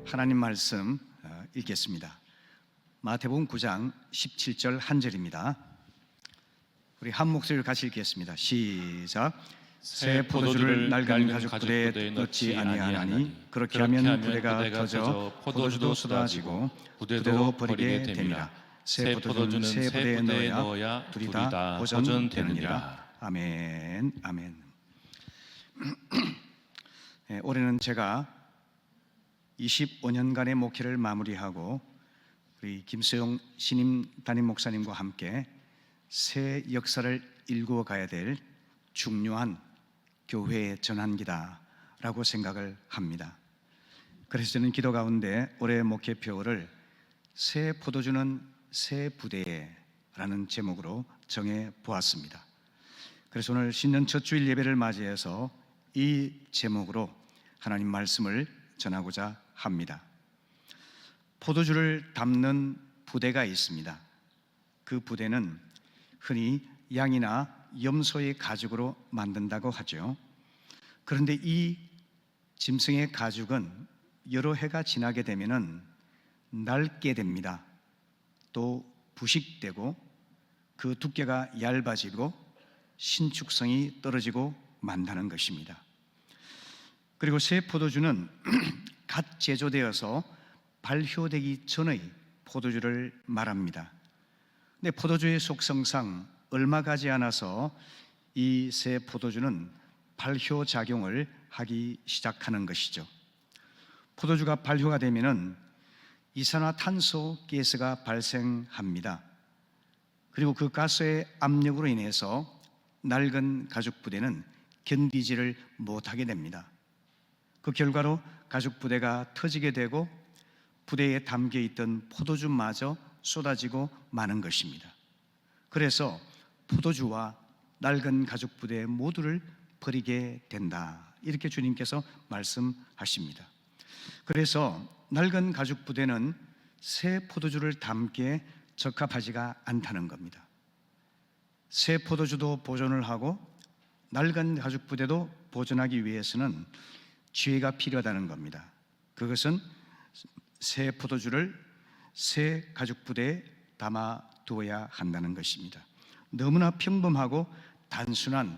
하나님 말씀 읽겠습니다. 마태복음 9장 17절 한 절입니다. 우리 한 목소리를 같이 읽겠습니다. 시작. 새 포도주를 낡은 가죽 부대에 넣지 아니하나니 그렇게 하면 부대가 터져 포도주도 쏟아지고 부대도 버리게 됩니다. 새 포도주는 새 부대에 넣어야 둘이 다 보존되느니라. 아멘. 아멘. 네, 올해는 제가 25년간의 목회를 마무리하고 우리 김수용 신임 담임 목사님과 함께 새 역사를 일구어 가야 될 중요한 교회의 전환기다라고 생각을 합니다. 그래서 저는 기도 가운데 올해 목회표를 새 포도주는 새 부대에라는 제목으로 정해 보았습니다. 그래서 오늘 신년 첫 주일 예배를 맞이해서 이 제목으로 하나님 말씀을 전하고자 합니다. 포도주를 담는 부대가 있습니다. 그 부대는 흔히 양이나 염소의 가죽으로 만든다고 하죠. 그런데 이 짐승의 가죽은 여러 해가 지나게 되면 낡게 됩니다. 또 부식되고 그 두께가 얇아지고 신축성이 떨어지고 만다는 것입니다. 그리고 새 포도주는 갓 제조되어서 발효되기 전의 포도주를 말합니다. 근데 포도주의 속성상 얼마 가지 않아서 이 새 포도주는 발효작용을 하기 시작하는 것이죠. 포도주가 발효가 되면은 이산화탄소 가스가 발생합니다. 그리고 그 가스의 압력으로 인해서 낡은 가죽 부대는 견디지를 못하게 됩니다. 그 결과로 가죽 부대가 터지게 되고 부대에 담겨 있던 포도주마저 쏟아지고 마는 것입니다. 그래서 포도주와 낡은 가죽 부대 모두를 버리게 된다, 이렇게 주님께서 말씀하십니다. 그래서 낡은 가죽 부대는 새 포도주를 담기에 적합하지가 않다는 겁니다. 새 포도주도 보존을 하고 낡은 가죽 부대도 보존하기 위해서는 지혜가 필요하다는 겁니다. 그것은 새 포도주를 새 가죽 부대에 담아 두어야 한다는 것입니다. 너무나 평범하고 단순한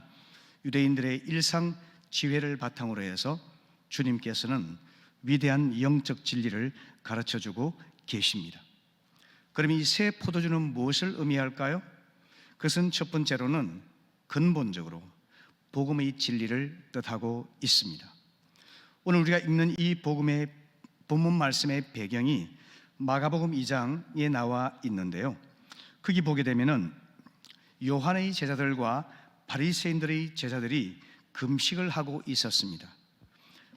유대인들의 일상 지혜를 바탕으로 해서 주님께서는 위대한 영적 진리를 가르쳐주고 계십니다. 그럼 이 새 포도주는 무엇을 의미할까요? 그것은 첫 번째로는 근본적으로 복음의 진리를 뜻하고 있습니다. 오늘 우리가 읽는 이 복음의 본문 말씀의 배경이 마가복음 2장에 나와 있는데요, 거기 보게 되면은 요한의 제자들과 바리새인들의 제자들이 금식을 하고 있었습니다.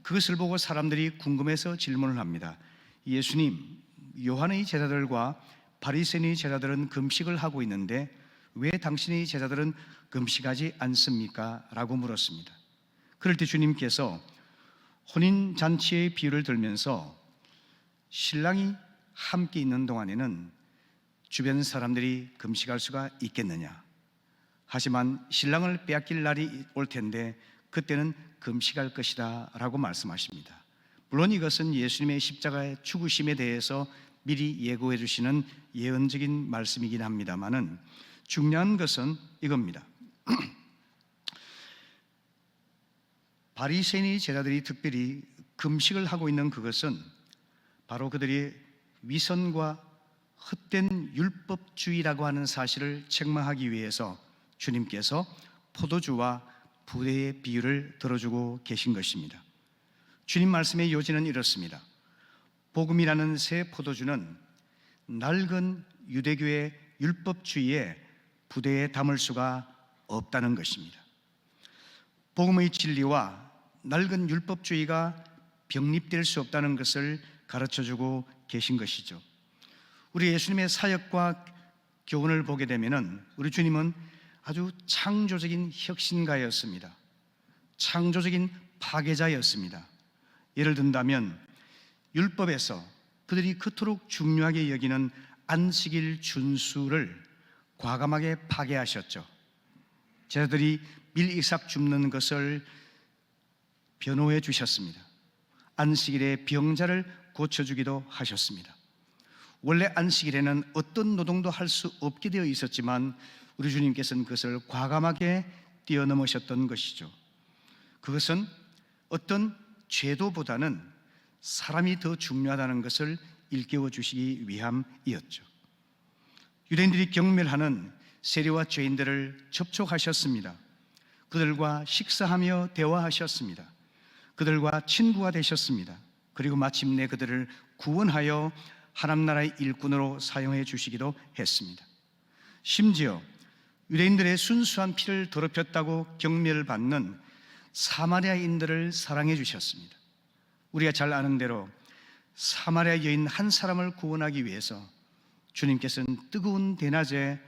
그것을 보고 사람들이 궁금해서 질문을 합니다. 예수님, 요한의 제자들과 바리새인의 제자들은 금식을 하고 있는데 왜 당신의 제자들은 금식하지 않습니까? 라고 물었습니다. 그럴 때 주님께서 혼인잔치의 비유를 들면서 신랑이 함께 있는 동안에는 주변 사람들이 금식할 수가 있겠느냐, 하지만 신랑을 빼앗길 날이 올 텐데 그때는 금식할 것이다 라고 말씀하십니다. 물론 이것은 예수님의 십자가의 죽으심에 대해서 미리 예고해 주시는 예언적인 말씀이긴 합니다만은 중요한 것은 이겁니다. 바리새인의 제자들이 특별히 금식을 하고 있는 그것은 바로 그들이 위선과 헛된 율법주의라고 하는 사실을 책망하기 위해서 주님께서 포도주와 부대의 비유를 들어주고 계신 것입니다. 주님 말씀의 요지는 이렇습니다. 복음이라는 새 포도주는 낡은 유대교의 율법주의에 부대에 담을 수가 없다는 것입니다. 복음의 진리와 낡은 율법주의가 병립될 수 없다는 것을 가르쳐주고 계신 것이죠. 우리 예수님의 사역과 교훈을 보게 되면 우리 주님은 아주 창조적인 혁신가였습니다. 창조적인 파괴자였습니다. 예를 든다면 율법에서 그들이 그토록 중요하게 여기는 안식일 준수를 과감하게 파괴하셨죠. 제자들이 밀이삭 줍는 것을 변호해 주셨습니다. 안식일에 병자를 고쳐주기도 하셨습니다. 원래 안식일에는 어떤 노동도 할 수 없게 되어 있었지만 우리 주님께서는 그것을 과감하게 뛰어넘으셨던 것이죠. 그것은 어떤 제도보다는 사람이 더 중요하다는 것을 일깨워 주시기 위함이었죠. 유대인들이 경멸하는 세리와 죄인들을 접촉하셨습니다. 그들과 식사하며 대화하셨습니다. 그들과 친구가 되셨습니다. 그리고 마침내 그들을 구원하여 하나님 나라의 일꾼으로 사용해 주시기도 했습니다. 심지어 유대인들의 순수한 피를 더럽혔다고 경멸을 받는 사마리아인들을 사랑해 주셨습니다. 우리가 잘 아는 대로 사마리아 여인 한 사람을 구원하기 위해서 주님께서는 뜨거운 대낮에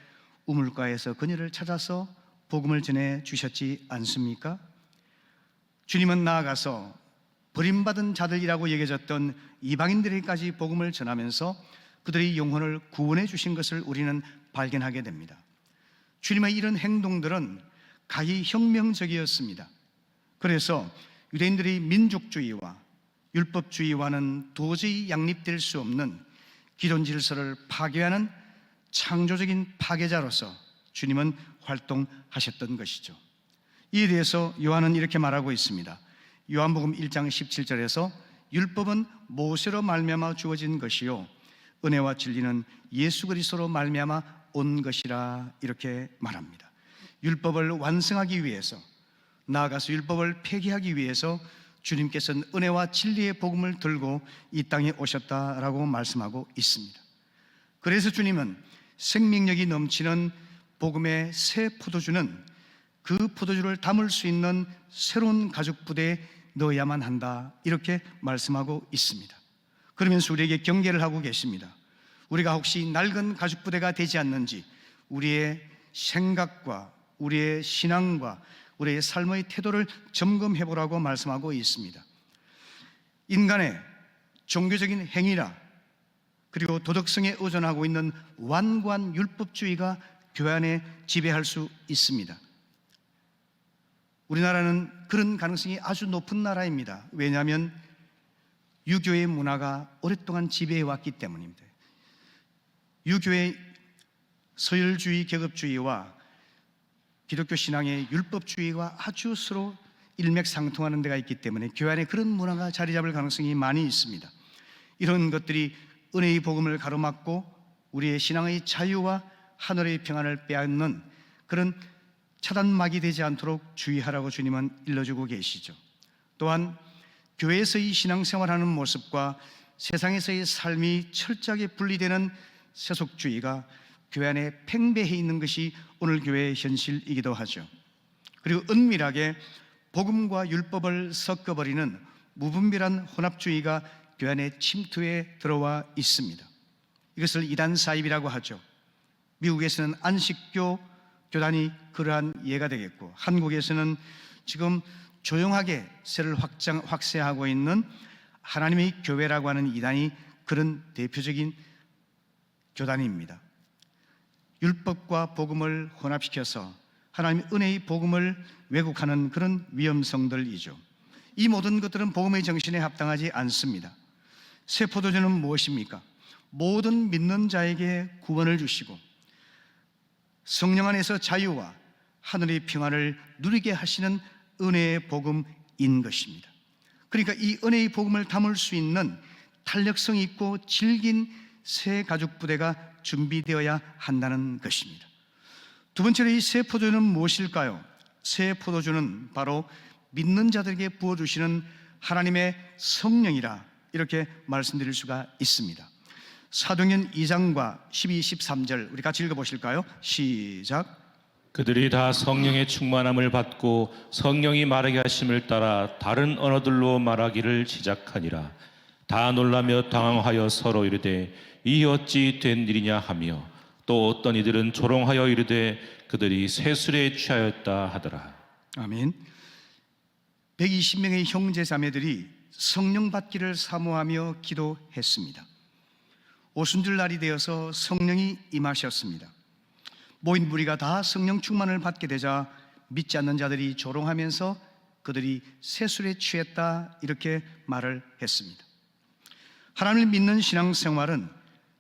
우물가에서 그녀를 찾아서 복음을 전해 주셨지 않습니까? 주님은 나아가서 버림받은 자들이라고 여겨졌던 이방인들에게까지 복음을 전하면서 그들의 영혼을 구원해 주신 것을 우리는 발견하게 됩니다. 주님의 이런 행동들은 가히 혁명적이었습니다. 그래서 유대인들의 민족주의와 율법주의와는 도저히 양립될 수 없는 기존 질서를 파괴하는 창조적인 파괴자로서 주님은 활동하셨던 것이죠. 이에 대해서 요한은 이렇게 말하고 있습니다. 요한복음 1장 17절에서 율법은 모세로 말미암아 주어진 것이요 은혜와 진리는 예수 그리스도로 말미암아 온 것이라 이렇게 말합니다. 율법을 완성하기 위해서, 나아가서 율법을 폐기하기 위해서 주님께서는 은혜와 진리의 복음을 들고 이 땅에 오셨다라고 말씀하고 있습니다. 그래서 주님은 생명력이 넘치는 복음의 새 포도주는 그 포도주를 담을 수 있는 새로운 가죽 부대에 넣어야만 한다 이렇게 말씀하고 있습니다. 그러면서 우리에게 경계를 하고 계십니다. 우리가 혹시 낡은 가죽 부대가 되지 않는지 우리의 생각과 우리의 신앙과 우리의 삶의 태도를 점검해 보라고 말씀하고 있습니다. 인간의 종교적인 행위라 그리고 도덕성에 의존하고 있는 완고한 율법주의가 교회 안에 지배할 수 있습니다. 우리나라는 그런 가능성이 아주 높은 나라입니다. 왜냐하면 유교의 문화가 오랫동안 지배해 왔기 때문입니다. 유교의 서열주의, 계급주의와 기독교 신앙의 율법주의가 아주 서로 일맥상통하는 데가 있기 때문에 교회 안에 그런 문화가 자리 잡을 가능성이 많이 있습니다. 이런 것들이 은혜의 복음을 가로막고 우리의 신앙의 자유와 하늘의 평안을 빼앗는 그런 차단막이 되지 않도록 주의하라고 주님은 일러주고 계시죠. 또한 교회에서의 신앙생활하는 모습과 세상에서의 삶이 철저하게 분리되는 세속주의가 교회 안에 팽배해 있는 것이 오늘 교회의 현실이기도 하죠. 그리고 은밀하게 복음과 율법을 섞어버리는 무분별한 혼합주의가 교회 안에 침투해 들어와 있습니다. 이것을 이단 사입이라고 하죠. 미국에서는 안식교 교단이 그러한 예가 되겠고, 한국에서는 지금 조용하게 세를 확세하고 있는 하나님의 교회라고 하는 이단이 그런 대표적인 교단입니다. 율법과 복음을 혼합시켜서 하나님의 은혜의 복음을 왜곡하는 그런 위험성들이죠. 이 모든 것들은 복음의 정신에 합당하지 않습니다. 새 포도주는 무엇입니까? 모든 믿는 자에게 구원을 주시고 성령 안에서 자유와 하늘의 평안을 누리게 하시는 은혜의 복음인 것입니다. 그러니까 이 은혜의 복음을 담을 수 있는 탄력성 있고 질긴 새 가죽 부대가 준비되어야 한다는 것입니다. 두 번째로 이 새 포도주는 무엇일까요? 새 포도주는 바로 믿는 자들에게 부어주시는 하나님의 성령이라 이렇게 말씀드릴 수가 있습니다. 사도행전 2장과 12, 13절 우리 같이 읽어보실까요? 시작. 그들이 다 성령의 충만함을 받고 성령이 말하게 하심을 따라 다른 언어들로 말하기를 시작하니라. 다 놀라며 당황하여 서로 이르되 이 어찌 된 일이냐 하며 또 어떤 이들은 조롱하여 이르되 그들이 새 술에 취하였다 하더라. 아멘. 120명의 형제 자매들이 성령 받기를 사모하며 기도했습니다. 오순절 날이 되어서 성령이 임하셨습니다. 모인 무리가 다 성령 충만을 받게 되자 믿지 않는 자들이 조롱하면서 그들이 새 술에 취했다 이렇게 말을 했습니다. 하나님을 믿는 신앙생활은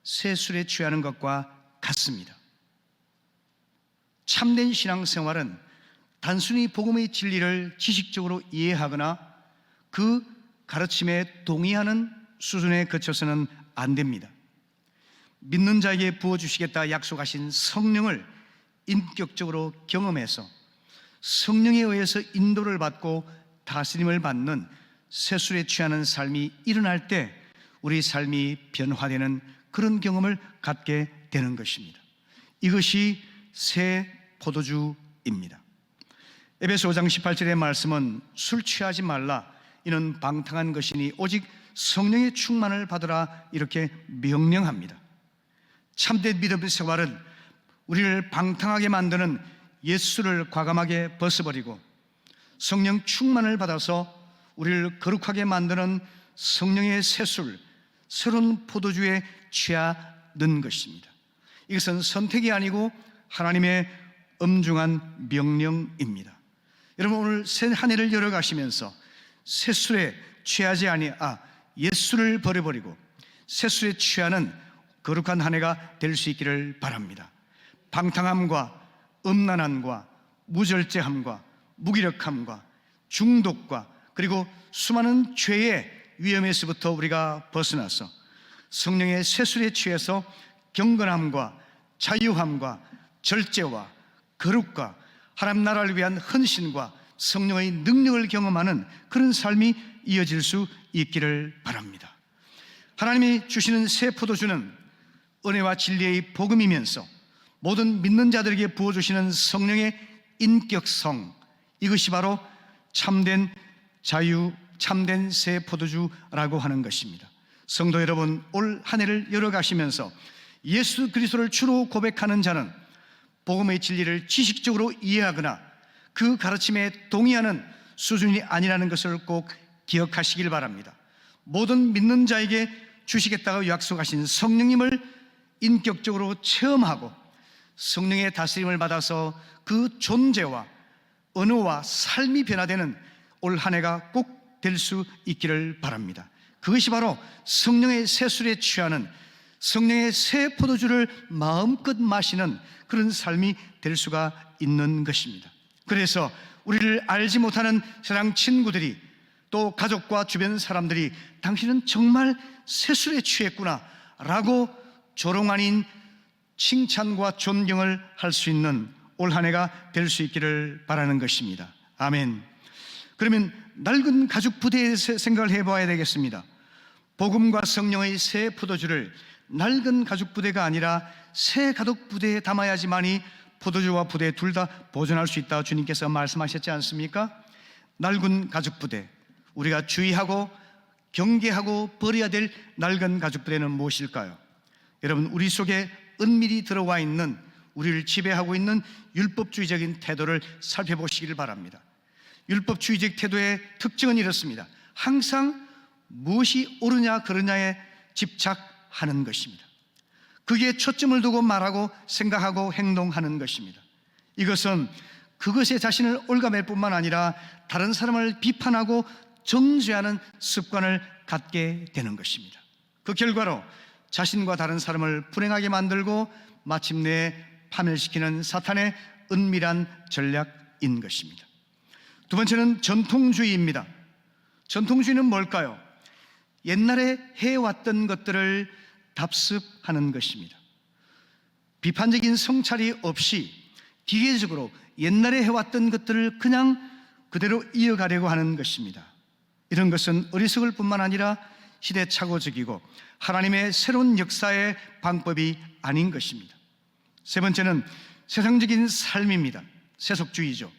새 술에 취하는 것과 같습니다. 참된 신앙생활은 단순히 복음의 진리를 지식적으로 이해하거나 그 가르침에 동의하는 수준에 그쳐서는 안 됩니다. 믿는 자에게 부어주시겠다 약속하신 성령을 인격적으로 경험해서 성령에 의해서 인도를 받고 다스림을 받는 새술에 취하는 삶이 일어날 때 우리 삶이 변화되는 그런 경험을 갖게 되는 것입니다. 이것이 새 포도주입니다. 에베소 5장 18절의 말씀은 술 취하지 말라, 이는 방탕한 것이니 오직 성령의 충만을 받으라, 이렇게 명령합니다. 참된 믿음의 생활은 우리를 방탕하게 만드는 옛술을 과감하게 벗어버리고 성령 충만을 받아서 우리를 거룩하게 만드는 성령의 새술, 새로운 포도주에 취하는 것입니다. 이것은 선택이 아니고 하나님의 엄중한 명령입니다. 여러분, 오늘 새 한 해를 열어가시면서 새술에 취하지 옛술을 버려버리고 새술에 취하는 거룩한 한 해가 될 수 있기를 바랍니다. 방탕함과 음란함과 무절제함과 무기력함과 중독과 그리고 수많은 죄의 위험에서부터 우리가 벗어나서 성령의 새술에 취해서 경건함과 자유함과 절제와 거룩과 하나님 나라를 위한 헌신과 성령의 능력을 경험하는 그런 삶이 이어질 수 있기를 바랍니다. 하나님이 주시는 새 포도주는 은혜와 진리의 복음이면서 모든 믿는 자들에게 부어주시는 성령의 인격성, 이것이 바로 참된 자유, 참된 새 포도주라고 하는 것입니다. 성도 여러분, 올 한 해를 열어가시면서 예수 그리스도를 주로 고백하는 자는 복음의 진리를 지식적으로 이해하거나 그 가르침에 동의하는 수준이 아니라는 것을 꼭 기억하시길 바랍니다. 모든 믿는 자에게 주시겠다고 약속하신 성령님을 인격적으로 체험하고 성령의 다스림을 받아서 그 존재와 언어와 삶이 변화되는 올 한 해가 꼭 될 수 있기를 바랍니다. 그것이 바로 성령의 새술에 취하는, 성령의 새 포도주를 마음껏 마시는 그런 삶이 될 수가 있는 것입니다. 그래서 우리를 알지 못하는 세상 친구들이, 또 가족과 주변 사람들이 당신은 정말 새술에 취했구나 라고 조롱 아닌 칭찬과 존경을 할 수 있는 올 한 해가 될 수 있기를 바라는 것입니다. 아멘. 그러면 낡은 가죽 부대에 생각을 해봐야 되겠습니다. 복음과 성령의 새 포도주를 낡은 가죽 부대가 아니라 새 가죽 부대에 담아야지만이 포도주와 부대 둘 다 보존할 수 있다고 주님께서 말씀하셨지 않습니까? 낡은 가죽 부대, 우리가 주의하고 경계하고 버려야 될 낡은 가죽 부대는 무엇일까요? 여러분, 우리 속에 은밀히 들어와 있는, 우리를 지배하고 있는 율법주의적인 태도를 살펴보시길 바랍니다. 율법주의적 태도의 특징은 이렇습니다. 항상 무엇이 옳으냐 그르냐에 집착하는 것입니다. 그게 초점을 두고 말하고 생각하고 행동하는 것입니다. 이것은 그것에 자신을 올가맬 뿐만 아니라 다른 사람을 비판하고 정죄하는 습관을 갖게 되는 것입니다. 그 결과로 자신과 다른 사람을 불행하게 만들고 마침내 파멸시키는 사탄의 은밀한 전략인 것입니다. 두 번째는 전통주의입니다. 전통주의는 뭘까요? 옛날에 해왔던 것들을 답습하는 것입니다. 비판적인 성찰이 없이 기계적으로 옛날에 해왔던 것들을 그냥 그대로 이어가려고 하는 것입니다. 이런 것은 어리석을 뿐만 아니라 시대착오적이고 하나님의 새로운 역사의 방법이 아닌 것입니다. 세 번째는 세상적인 삶입니다. 세속주의죠.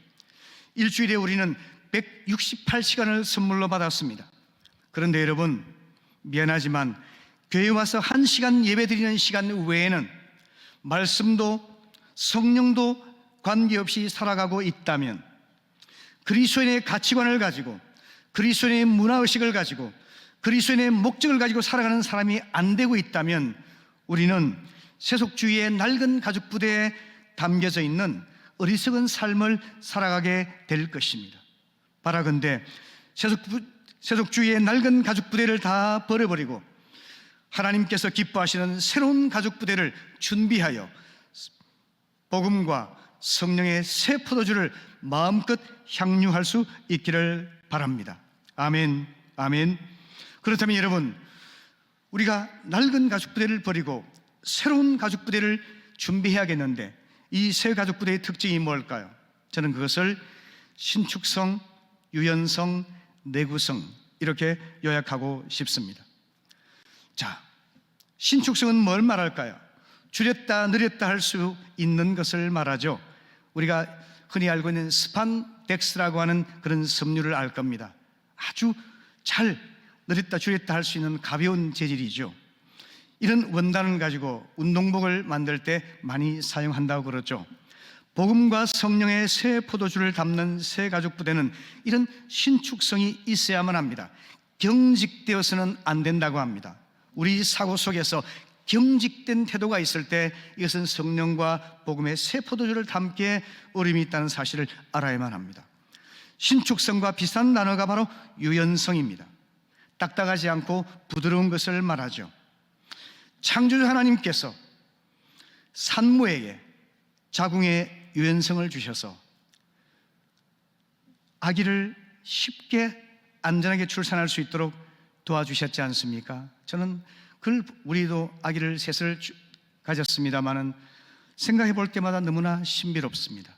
일주일에 우리는 168시간을 선물로 받았습니다. 그런데 여러분, 미안하지만 교회에 와서 1시간 예배드리는 시간 외에는 말씀도 성령도 관계없이 살아가고 있다면, 그리스도인의 가치관을 가지고, 그리스도인의 문화의식을 가지고, 그리스도인의 목적을 가지고 살아가는 사람이 안 되고 있다면 우리는 세속주의의 낡은 가죽 부대에 담겨져 있는 어리석은 삶을 살아가게 될 것입니다. 바라건대 세속주의의 낡은 가죽 부대를 다 버려버리고 하나님께서 기뻐하시는 새로운 가족 부대를 준비하여 복음과 성령의 새 포도주를 마음껏 향유할 수 있기를 바랍니다. 아멘, 아멘. 그렇다면 여러분, 우리가 낡은 가족 부대를 버리고 새로운 가족 부대를 준비해야겠는데, 이 새 가족 부대의 특징이 뭘까요? 저는 그것을 신축성, 유연성, 내구성, 이렇게 요약하고 싶습니다. 자, 신축성은 뭘 말할까요? 줄였다 느렸다 할 수 있는 것을 말하죠. 우리가 흔히 알고 있는 스판덱스라고 하는 그런 섬유를 알 겁니다. 아주 잘 느렸다 줄였다 할 수 있는 가벼운 재질이죠. 이런 원단을 가지고 운동복을 만들 때 많이 사용한다고 그러죠. 복음과 성령의 새 포도주를 담는 새 가족 부대는 이런 신축성이 있어야만 합니다. 경직되어서는 안 된다고 합니다. 우리 사고 속에서 경직된 태도가 있을 때 이것은 성령과 복음의 새 포도주를 담기에 어려움이 있다는 사실을 알아야만 합니다. 신축성과 비슷한 단어가 바로 유연성입니다. 딱딱하지 않고 부드러운 것을 말하죠. 창조주 하나님께서 산모에게 자궁의 유연성을 주셔서 아기를 쉽게 안전하게 출산할 수 있도록 도와주셨지 않습니까? 저는 우리도 아기를 셋을 가졌습니다마는 생각해 볼 때마다 너무나 신비롭습니다.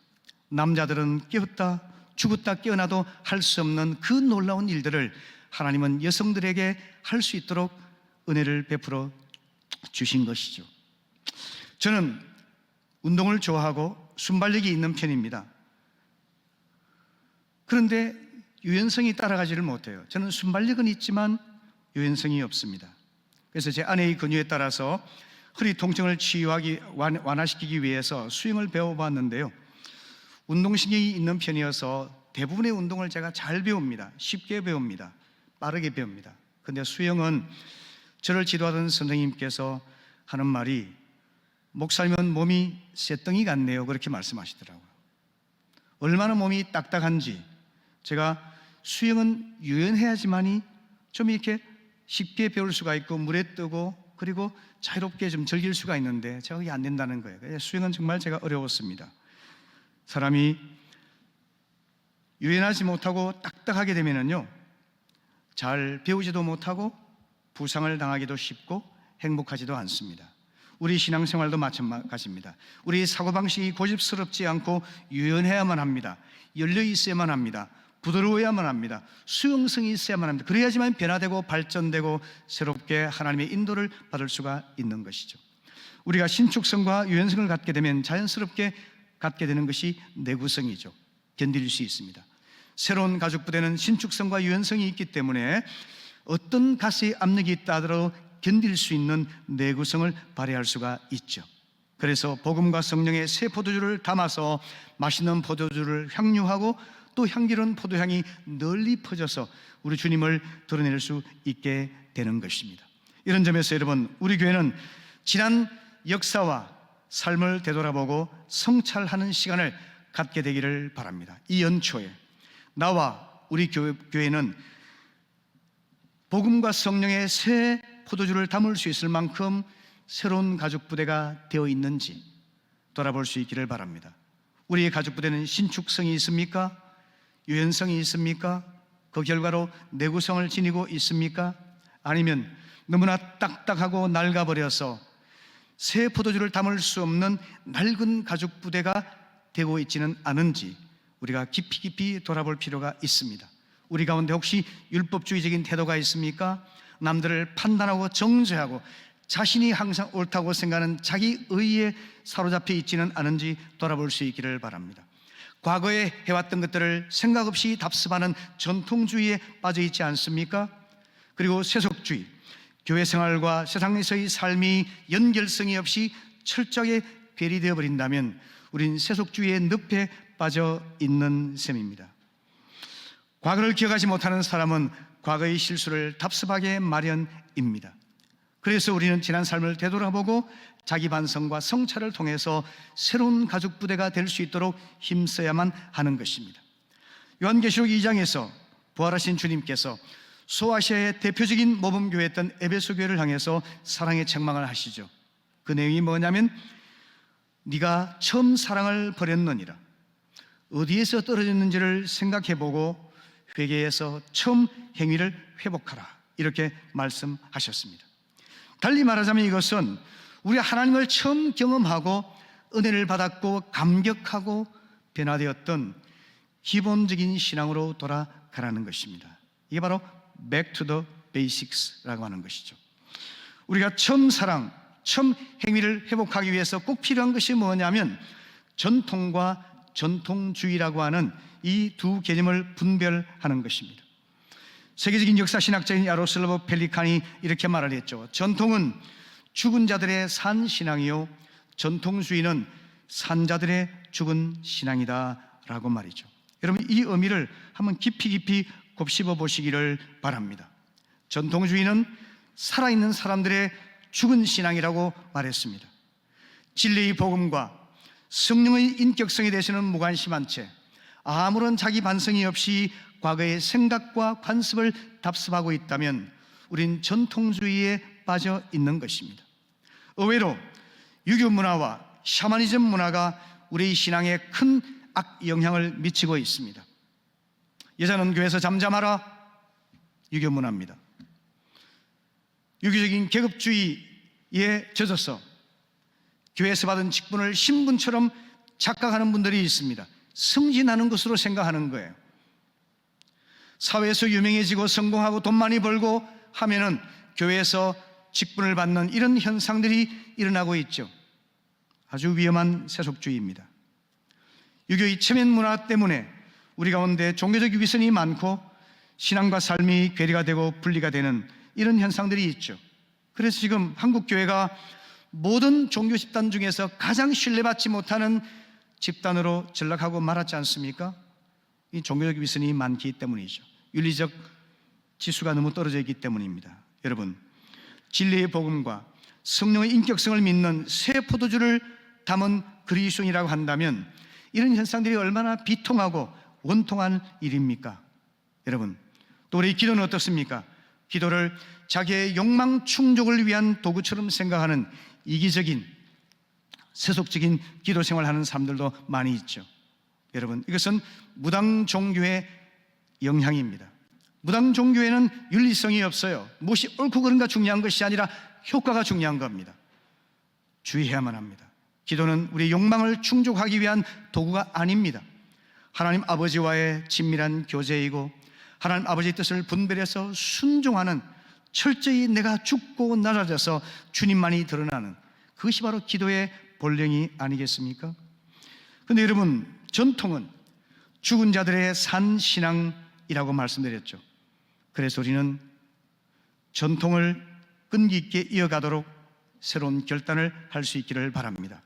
남자들은 깨었다 죽었다 깨어나도 할 수 없는 그 놀라운 일들을 하나님은 여성들에게 할 수 있도록 은혜를 베풀어 주신 것이죠. 저는 운동을 좋아하고 순발력이 있는 편입니다. 그런데 유연성이 따라가지를 못해요. 저는 순발력은 있지만 유연성이 없습니다. 그래서 제 아내의 권유에 따라서 허리 통증을 완화시키기 위해서 수영을 배워봤는데요, 운동신경이 있는 편이어서 대부분의 운동을 제가 잘 배웁니다. 쉽게 배웁니다. 빠르게 배웁니다. 그런데 수영은 저를 지도하던 선생님께서 하는 말이, 목사님은 몸이 쇳덩이 같네요, 그렇게 말씀하시더라고요. 얼마나 몸이 딱딱한지. 제가 수영은 유연해야지만이 좀 이렇게 쉽게 배울 수가 있고 물에 뜨고 그리고 자유롭게 좀 즐길 수가 있는데 제가 그게 안 된다는 거예요. 수영은 정말 제가 어려웠습니다. 사람이 유연하지 못하고 딱딱하게 되면은요, 잘 배우지도 못하고 부상을 당하기도 쉽고 행복하지도 않습니다. 우리 신앙생활도 마찬가지입니다. 우리 사고방식이 고집스럽지 않고 유연해야만 합니다. 열려 있어야만 합니다. 부드러워야만 합니다. 수용성이 있어야만 합니다. 그래야지만 변화되고 발전되고 새롭게 하나님의 인도를 받을 수가 있는 것이죠. 우리가 신축성과 유연성을 갖게 되면 자연스럽게 갖게 되는 것이 내구성이죠. 견딜 수 있습니다. 새로운 가족 부대는 신축성과 유연성이 있기 때문에 어떤 가스의 압력이 있다 하더라도 견딜 수 있는 내구성을 발휘할 수가 있죠. 그래서 복음과 성령의 새 포도주를 담아서 맛있는 포도주를 향유하고 또 향기로운 포도향이 널리 퍼져서 우리 주님을 드러낼 수 있게 되는 것입니다. 이런 점에서 여러분, 우리 교회는 지난 역사와 삶을 되돌아보고 성찰하는 시간을 갖게 되기를 바랍니다. 이 연초에 나와 우리 교회는 복음과 성령의 새 포도주를 담을 수 있을 만큼 새로운 가족 부대가 되어 있는지 돌아볼 수 있기를 바랍니다. 우리의 가족 부대는 신축성이 있습니까? 유연성이 있습니까? 그 결과로 내구성을 지니고 있습니까? 아니면 너무나 딱딱하고 낡아버려서 새 포도주를 담을 수 없는 낡은 가족 부대가 되고 있지는 않은지 우리가 깊이 돌아볼 필요가 있습니다. 우리 가운데 혹시 율법주의적인 태도가 있습니까? 남들을 판단하고 정죄하고 자신이 항상 옳다고 생각하는 자기 의에 사로잡혀 있지는 않은지 돌아볼 수 있기를 바랍니다. 과거에 해왔던 것들을 생각 없이 답습하는 전통주의에 빠져 있지 않습니까? 그리고 세속주의, 교회 생활과 세상에서의 삶이 연결성이 없이 철저하게 괴리되어 버린다면 우린 세속주의의 늪에 빠져 있는 셈입니다. 과거를 기억하지 못하는 사람은 과거의 실수를 답습하게 마련입니다. 그래서 우리는 지난 삶을 되돌아보고 자기 반성과 성찰을 통해서 새로운 가족 부대가 될 수 있도록 힘써야만 하는 것입니다. 요한계시록 2장에서 부활하신 주님께서 소아시아의 대표적인 모범교회였던 에베소 교회를 향해서 사랑의 책망을 하시죠. 그 내용이 뭐냐면 네가 처음 사랑을 버렸느니라. 어디에서 떨어졌는지를 생각해보고 회개해서 처음 행위를 회복하라, 이렇게 말씀하셨습니다. 달리 말하자면 이것은 우리 하나님을 처음 경험하고 은혜를 받았고 감격하고 변화되었던 기본적인 신앙으로 돌아가라는 것입니다. 이게 바로 Back to the Basics라고 하는 것이죠. 우리가 처음 사랑, 처음 행위를 회복하기 위해서 꼭 필요한 것이 뭐냐면 전통과 전통주의라고 하는 이 두 개념을 분별하는 것입니다. 세계적인 역사신학자인 야로슬라브 펠리칸이 이렇게 말을 했죠. 전통은 죽은 자들의 산 신앙이요, 전통주의는 산 자들의 죽은 신앙이다 라고 말이죠. 여러분, 이 의미를 한번 깊이 곱씹어 보시기를 바랍니다. 전통주의는 살아있는 사람들의 죽은 신앙이라고 말했습니다. 진리의 복음과 성령의 인격성에 대해서는 무관심한 채 아무런 자기 반성이 없이 과거의 생각과 관습을 답습하고 있다면 우린 전통주의에 빠져 있는 것입니다. 의외로 유교 문화와 샤머니즘 문화가 우리의 신앙에 큰 악영향을 미치고 있습니다. 여자는 교회에서 잠잠하라, 유교 문화입니다. 유교적인 계급주의에 젖어서 교회에서 받은 직분을 신분처럼 착각하는 분들이 있습니다. 승진하는 것으로 생각하는 거예요. 사회에서 유명해지고 성공하고 돈 많이 벌고 하면은 교회에서 직분을 받는 이런 현상들이 일어나고 있죠. 아주 위험한 세속주의입니다. 유교의 체면 문화 때문에 우리 가운데 종교적 위선이 많고 신앙과 삶이 괴리가 되고 분리가 되는 이런 현상들이 있죠. 그래서 지금 한국 교회가 모든 종교 집단 중에서 가장 신뢰받지 못하는 집단으로 전락하고 말았지 않습니까? 이 종교적 위선이 많기 때문이죠. 윤리적 지수가 너무 떨어져 있기 때문입니다. 여러분, 진리의 복음과 성령의 인격성을 믿는 새 포도주를 담은 그리스도인이라고 한다면 이런 현상들이 얼마나 비통하고 원통한 일입니까? 여러분, 또 우리 기도는 어떻습니까? 기도를 자기의 욕망 충족을 위한 도구처럼 생각하는 이기적인 세속적인 기도 생활하는 사람들도 많이 있죠. 여러분, 이것은 무당 종교의 영향입니다. 무당 종교에는 윤리성이 없어요. 무엇이 옳고 그른가 중요한 것이 아니라 효과가 중요한 겁니다. 주의해야만 합니다. 기도는 우리의 욕망을 충족하기 위한 도구가 아닙니다. 하나님 아버지와의 친밀한 교제이고 하나님 아버지의 뜻을 분별해서 순종하는, 철저히 내가 죽고 낮아져서 주님만이 드러나는, 그것이 바로 기도의 본령이 아니겠습니까? 그런데 여러분, 전통은 죽은 자들의 산 신앙이라고 말씀드렸죠. 그래서 우리는 전통을 끈기 있게 이어가도록 새로운 결단을 할 수 있기를 바랍니다.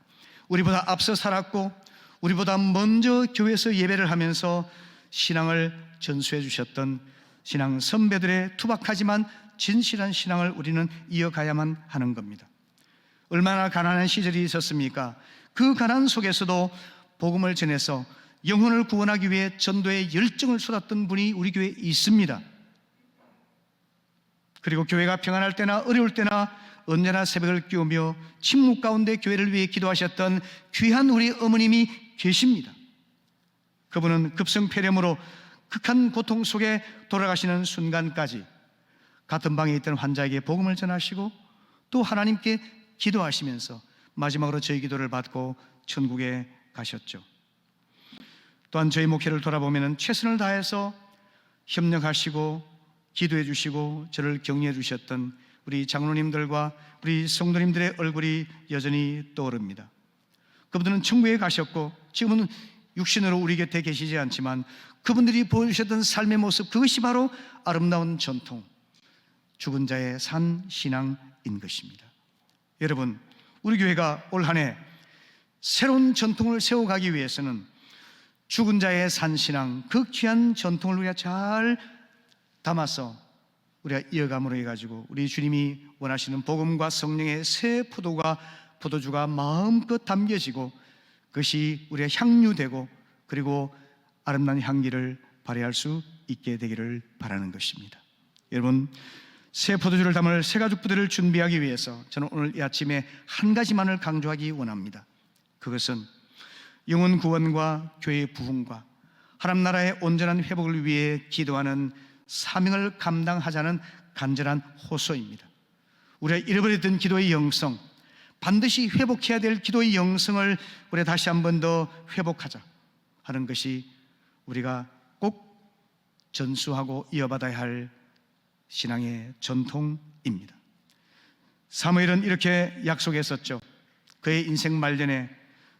우리보다 앞서 살았고 우리보다 먼저 교회에서 예배를 하면서 신앙을 전수해 주셨던 신앙 선배들의 투박하지만 진실한 신앙을 우리는 이어가야만 하는 겁니다. 얼마나 가난한 시절이 있었습니까? 그 가난 속에서도 복음을 전해서 영혼을 구원하기 위해 전도에 열정을 쏟았던 분이 우리 교회에 있습니다. 그리고 교회가 평안할 때나 어려울 때나 언제나 새벽을 깨우며 침묵 가운데 교회를 위해 기도하셨던 귀한 우리 어머님이 계십니다. 그분은 급성폐렴으로 극한 고통 속에 돌아가시는 순간까지 같은 방에 있던 환자에게 복음을 전하시고 또 하나님께 기도하시면서 마지막으로 저희 기도를 받고 천국에 가셨죠. 또한 저희 목회를 돌아보면 최선을 다해서 협력하시고 기도해 주시고 저를 격려해 주셨던 우리 장로님들과 우리 성도님들의 얼굴이 여전히 떠오릅니다. 그분들은 천국에 가셨고 지금은 육신으로 우리 곁에 계시지 않지만 그분들이 보여주셨던 삶의 모습, 그것이 바로 아름다운 전통, 죽은 자의 산 신앙인 것입니다. 여러분, 우리 교회가 올 한 해 새로운 전통을 세워가기 위해서는 죽은 자의 산 신앙, 그 귀한 전통을 우리가 잘 담아서 우리가 이어감으로 해가지고 우리 주님이 원하시는 복음과 성령의 새 포도주가 마음껏 담겨지고 그것이 우리의 향유되고 그리고 아름다운 향기를 발휘할 수 있게 되기를 바라는 것입니다. 여러분, 새 포도주를 담을 새 가죽 부대를 준비하기 위해서 저는 오늘 이 아침에 한 가지만을 강조하기 원합니다. 그것은 영혼 구원과 교회의 부흥과 하나님 나라의 온전한 회복을 위해 기도하는 사명을 감당하자는 간절한 호소입니다. 우리가 잃어버렸던 기도의 영성, 반드시 회복해야 될 기도의 영성을 우리가 다시 한 번 더 회복하자 하는 것이 우리가 꼭 전수하고 이어받아야 할 신앙의 전통입니다. 사무엘은 이렇게 약속했었죠. 그의 인생 말년에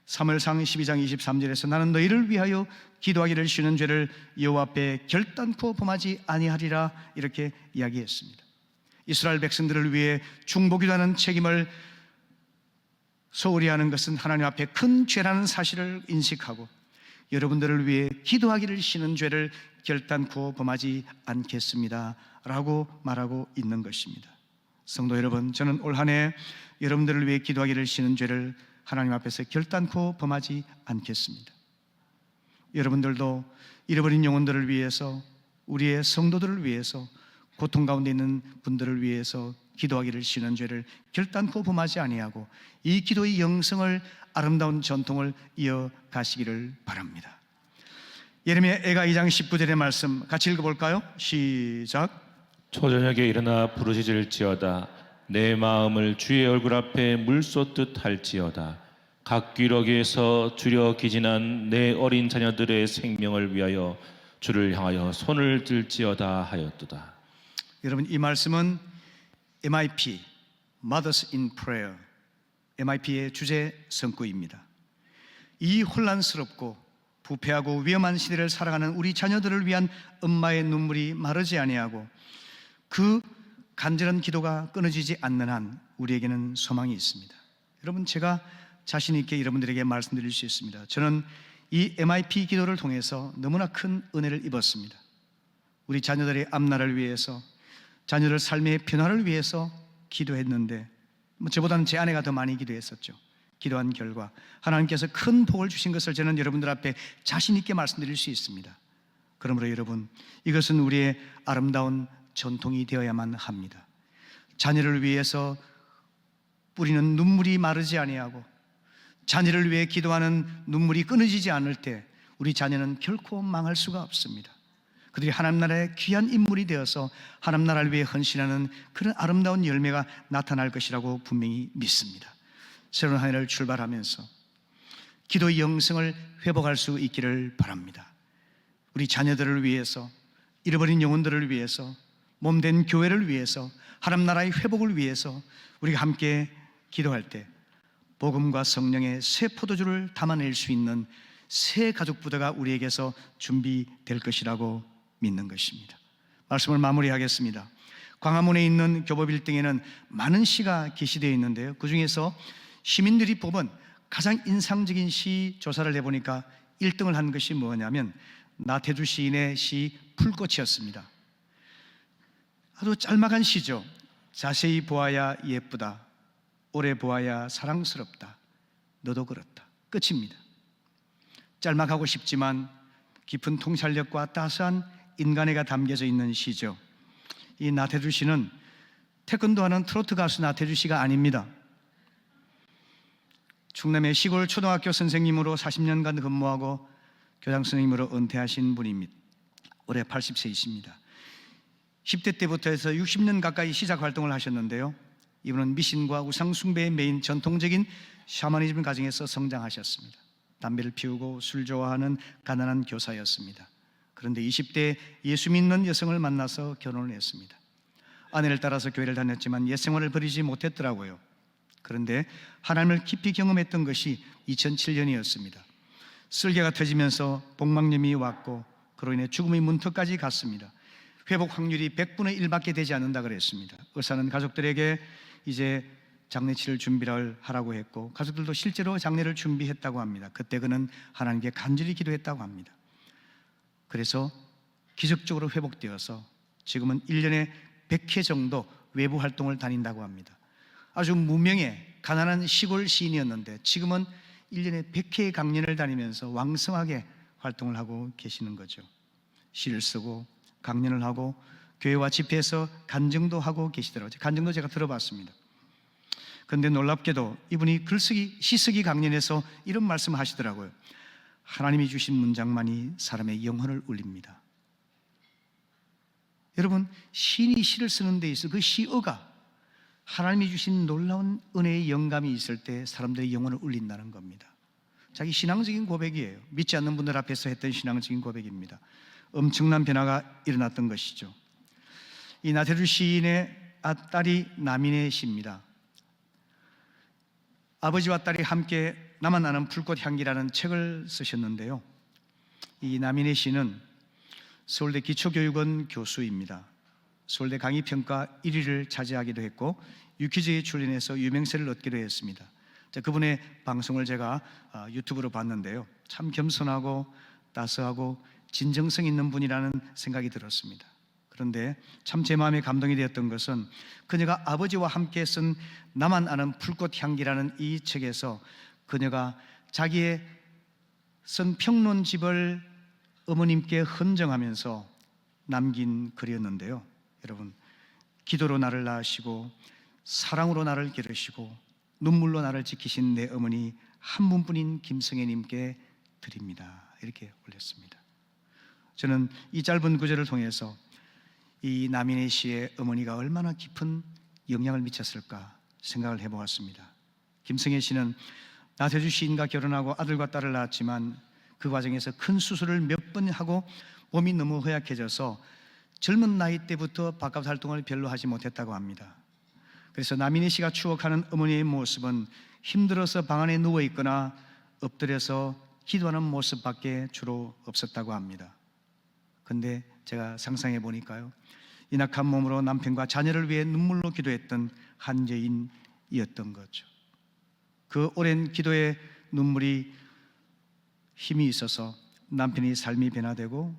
사무엘상 12장 23절에서 나는 너희를 위하여 기도하기를 쉬는 죄를 여호와 앞에 결단코 범하지 아니하리라 이렇게 이야기했습니다. 이스라엘 백성들을 위해 중보기도하는 책임을 소홀히 하는 것은 하나님 앞에 큰 죄라는 사실을 인식하고 여러분들을 위해 기도하기를 쉬는 죄를 결단코 범하지 않겠습니다 라고 말하고 있는 것입니다. 성도 여러분, 저는 올 한 해 여러분들을 위해 기도하기를 쉬는 죄를 하나님 앞에서 결단코 범하지 않겠습니다. 여러분들도 잃어버린 영혼들을 위해서, 우리의 성도들을 위해서, 고통 가운데 있는 분들을 위해서 기도하기를 쉬는 죄를 결단코 범하지 아니하고 이 기도의 영성을, 아름다운 전통을 이어가시기를 바랍니다. 예레미야 애가 2장 19절의 말씀 같이 읽어볼까요? 시작. 초저녁에 일어나 부르짖을지어다. 내 마음을 주의 얼굴 앞에 물 쏟듯 할지어다. 각 귀러기에서 주려 기진한 내 어린 자녀들의 생명을 위하여 주를 향하여 손을 들지어다 하였도다. 여러분, 이 말씀은 MIP, Mothers in Prayer, MIP의 주제 성구입니다. 이 혼란스럽고 부패하고 위험한 시대를 살아가는 우리 자녀들을 위한 엄마의 눈물이 마르지 아니하고 그 간절한 기도가 끊어지지 않는 한 우리에게는 소망이 있습니다. 여러분, 제가 자신 있게 여러분들에게 말씀드릴 수 있습니다. 저는 이 MIP 기도를 통해서 너무나 큰 은혜를 입었습니다. 우리 자녀들의 앞날을 위해서, 자녀들 삶의 변화를 위해서 기도했는데 저보다는 제 아내가 더 많이 기도했었죠. 기도한 결과 하나님께서 큰 복을 주신 것을 저는 여러분들 앞에 자신 있게 말씀드릴 수 있습니다. 그러므로 여러분, 이것은 우리의 아름다운 전통이 되어야만 합니다. 자녀를 위해서 뿌리는 눈물이 마르지 아니하고 자녀를 위해 기도하는 눈물이 끊어지지 않을 때 우리 자녀는 결코 망할 수가 없습니다. 그들이 하나님 나라의 귀한 인물이 되어서 하나님 나라를 위해 헌신하는 그런 아름다운 열매가 나타날 것이라고 분명히 믿습니다. 새로운 한 해를 출발하면서 기도의 영성을 회복할 수 있기를 바랍니다. 우리 자녀들을 위해서, 잃어버린 영혼들을 위해서, 몸된 교회를 위해서, 하나님 나라의 회복을 위해서 우리가 함께 기도할 때 복음과 성령의 새 포도주를 담아낼 수 있는 새 가족 부대가 우리에게서 준비될 것이라고 믿는 것입니다. 말씀을 마무리하겠습니다. 광화문에 있는 교보빌딩에는 많은 시가 게시되어 있는데요, 그 중에서 시민들이 뽑은 가장 인상적인 시 조사를 해보니까 1등을 한 것이 뭐냐면 나태주 시인의 시 풀꽃이었습니다. 아주 짤막한 시죠. 자세히 보아야 예쁘다, 오래 보아야 사랑스럽다, 너도 그렇다. 끝입니다. 짤막하고 쉽지만 깊은 통찰력과 따스한 인간애가 담겨져 있는 시죠. 이 나태주 씨는 태권도하는 트로트 가수 나태주 씨가 아닙니다. 충남의 시골 초등학교 선생님으로 40년간 근무하고 교장 선생님으로 은퇴하신 분입니다. 올해 80세이십니다. 10대 때부터 해서 60년 가까이 시작 활동을 하셨는데요, 이분은 미신과 우상 숭배의 메인 전통적인 샤머니즘 가정에서 성장하셨습니다. 담배를 피우고 술 좋아하는 가난한 교사였습니다. 그런데 20대에 예수 믿는 여성을 만나서 결혼을 했습니다. 아내를 따라서 교회를 다녔지만 옛 생활을 버리지 못했더라고요. 그런데 하나님을 깊이 경험했던 것이 2007년이었습니다. 쓸개가 터지면서 복막염이 왔고 그로 인해 죽음의 문턱까지 갔습니다. 회복 확률이 100분의 1밖에 되지 않는다 그랬습니다. 의사는 가족들에게 이제 장례치를 준비를 하라고 했고 가족들도 실제로 장례를 준비했다고 합니다. 그때 그는 하나님께 간절히 기도했다고 합니다. 그래서 기적적으로 회복되어서 지금은 1년에 100회 정도 외부 활동을 다닌다고 합니다. 아주 무명의 가난한 시골 시인이었는데 지금은 1년에 100회의 강연을 다니면서 왕성하게 활동을 하고 계시는 거죠. 시를 쓰고 강연을 하고 교회와 집회에서 간증도 하고 계시더라고요. 간증도 제가 들어봤습니다. 그런데 놀랍게도 이분이 글쓰기, 시쓰기 강연에서 이런 말씀을 하시더라고요. 하나님이 주신 문장만이 사람의 영혼을 울립니다. 여러분, 시인이 시를 쓰는 데 있어 그 시어가 하나님이 주신 놀라운 은혜의 영감이 있을 때 사람들의 영혼을 울린다는 겁니다. 자기 신앙적인 고백이에요. 믿지 않는 분들 앞에서 했던 신앙적인 고백입니다. 엄청난 변화가 일어났던 것이죠. 이 나태주 시인의 딸이 남인의 시입니다. 아버지와 딸이 함께 나만 아는 불꽃 향기라는 책을 쓰셨는데요. 이 남인의 시는 서울대 기초교육원 교수입니다. 서울대 강의평가 1위를 차지하기도 했고 유퀴즈에 출연해서 유명세를 얻기도 했습니다. 그분의 방송을 제가 유튜브로 봤는데요, 참 겸손하고 따스하고 진정성 있는 분이라는 생각이 들었습니다. 그런데 참 제 마음에 감동이 되었던 것은 그녀가 아버지와 함께 쓴 나만 아는 불꽃 향기라는 이 책에서 그녀가 자기의 쓴 평론집을 어머님께 헌정하면서 남긴 글이었는데요. 여러분, 기도로 나를 낳으시고 사랑으로 나를 기르시고 눈물로 나를 지키신 내 어머니 한 분뿐인 김성애님께 드립니다. 이렇게 올렸습니다. 저는 이 짧은 구절을 통해서 이 남인의 시에 어머니가 얼마나 깊은 영향을 미쳤을까 생각을 해보았습니다. 김성애 씨는 나태주 시인과 결혼하고 아들과 딸을 낳았지만 그 과정에서 큰 수술을 몇 번 하고 몸이 너무 허약해져서 젊은 나이 때부터 바깥 활동을 별로 하지 못했다고 합니다. 그래서 남인희 씨가 추억하는 어머니의 모습은 힘들어서 방 안에 누워있거나 엎드려서 기도하는 모습밖에 주로 없었다고 합니다. 그런데 제가 상상해 보니까요, 인악한 몸으로 남편과 자녀를 위해 눈물로 기도했던 한 여인이었던 거죠. 그 오랜 기도의 눈물이 힘이 있어서 남편이 삶이 변화되고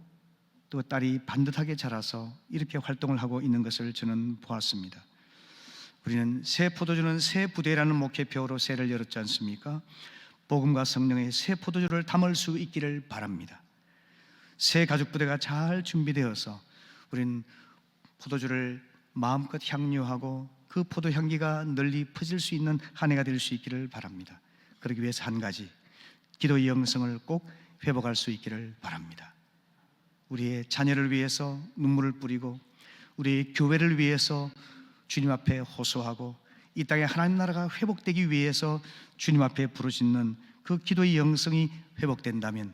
또 딸이 반듯하게 자라서 이렇게 활동을 하고 있는 것을 저는 보았습니다. 우리는 새 포도주는 새 부대라는 목회표로 새를 열었지 않습니까? 복음과 성령의 새 포도주를 담을 수 있기를 바랍니다. 새 가죽 부대가 잘 준비되어서 우리는 포도주를 마음껏 향유하고 그 포도 향기가 널리 퍼질 수 있는 한 해가 될 수 있기를 바랍니다. 그러기 위해서 한 가지, 기도의 영성을 꼭 회복할 수 있기를 바랍니다. 우리의 자녀를 위해서 눈물을 뿌리고 우리의 교회를 위해서 주님 앞에 호소하고 이 땅에 하나님 나라가 회복되기 위해서 주님 앞에 부르짖는 그 기도의 영성이 회복된다면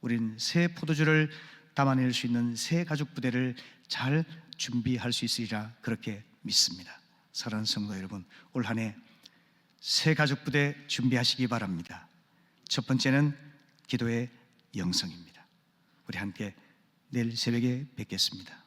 우리는 새 포도주를 담아낼 수 있는 새 가죽 부대를 잘 준비할 수 있으리라 그렇게 믿습니다. 사랑하는 성도 여러분, 올 한 해 새 가죽 부대 준비하시기 바랍니다. 첫 번째는 기도의 영성입니다. 우리 함께 내일 새벽에 뵙겠습니다.